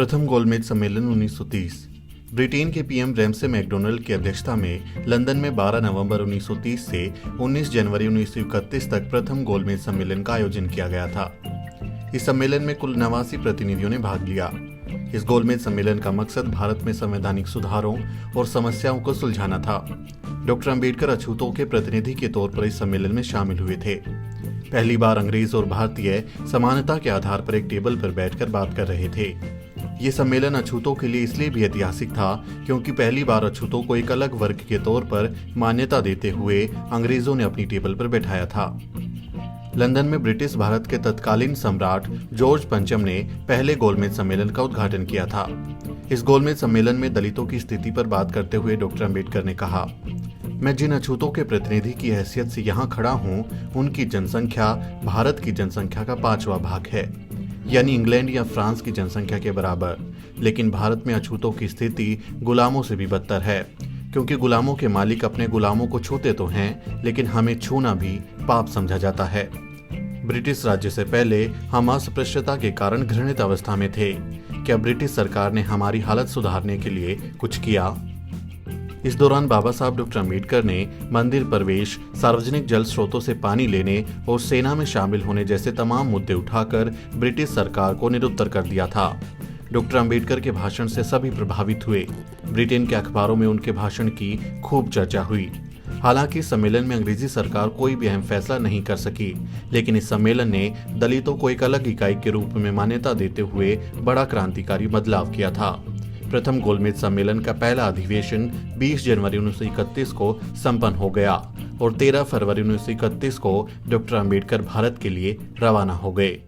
प्रथम गोलमेज सम्मेलन 1930। ब्रिटेन के पीएम रैमसे मैकडोनल्ड की अध्यक्षता में लंदन में 12 नवंबर 1930 से 19 जनवरी 1931 तक प्रथम गोलमेज सम्मेलन का आयोजन किया गया था। इस सम्मेलन में कुल 89 प्रतिनिधियों ने भाग लिया। इस गोलमेज सम्मेलन का मकसद भारत में संवैधानिक सुधारों और समस्याओं को सुलझाना था। डॉक्टर अंबेडकर अछूतों के प्रतिनिधि के तौर पर इस सम्मेलन में शामिल हुए थे। पहली बार अंग्रेज और भारतीय समानता के आधार पर एक टेबल पर बैठकर बात कर रहे थे। ये सम्मेलन अछूतों के लिए इसलिए भी ऐतिहासिक था क्योंकि पहली बार अछूतों को एक अलग वर्ग के तौर पर मान्यता देते हुए अंग्रेजों ने अपनी टेबल पर बैठाया था। लंदन में ब्रिटिश भारत के तत्कालीन सम्राट जॉर्ज पंचम ने पहले गोलमेज सम्मेलन का उद्घाटन किया था। इस गोलमेज सम्मेलन में दलितों की स्थिति पर बात करते हुए डॉक्टर अंबेडकर ने कहा, मैं जिन अछूतों के प्रतिनिधि की हैसियत से यहाँ खड़ा हूँ, उनकी जनसंख्या भारत की जनसंख्या का 5वां भाग है, यानी इंग्लैंड या फ्रांस की जनसंख्या के बराबर। लेकिन भारत में अछूतों की स्थिति गुलामों से भी बदतर है, क्योंकि गुलामों के मालिक अपने गुलामों को छूते तो हैं, लेकिन हमें छूना भी पाप समझा जाता है। ब्रिटिश राज्य से पहले हम अस्पृश्यता के कारण घृणित अवस्था में थे। क्या ब्रिटिश सरकार ने हमारी हालत सुधारने के लिए कुछ किया? इस दौरान बाबा साहब डॉक्टर अंबेडकर ने मंदिर प्रवेश, सार्वजनिक जल स्रोतों से पानी लेने और सेना में शामिल होने जैसे तमाम मुद्दे उठाकर ब्रिटिश सरकार को निरुत्तर कर दिया था। डॉक्टर अंबेडकर के भाषण से सभी प्रभावित हुए। ब्रिटेन के अखबारों में उनके भाषण की खूब चर्चा हुई। हालांकि इस सम्मेलन में अंग्रेजी सरकार कोई भी अहम फैसला नहीं कर सकी, लेकिन इस सम्मेलन ने दलितों को एक अलग इकाई के रूप में मान्यता देते हुए बड़ा क्रांतिकारी बदलाव किया था। प्रथम गोलमेज सम्मेलन का पहला अधिवेशन 20 जनवरी 1931 को संपन्न हो गया और 13 फरवरी 1931 को डॉक्टर अंबेडकर भारत के लिए रवाना हो गए।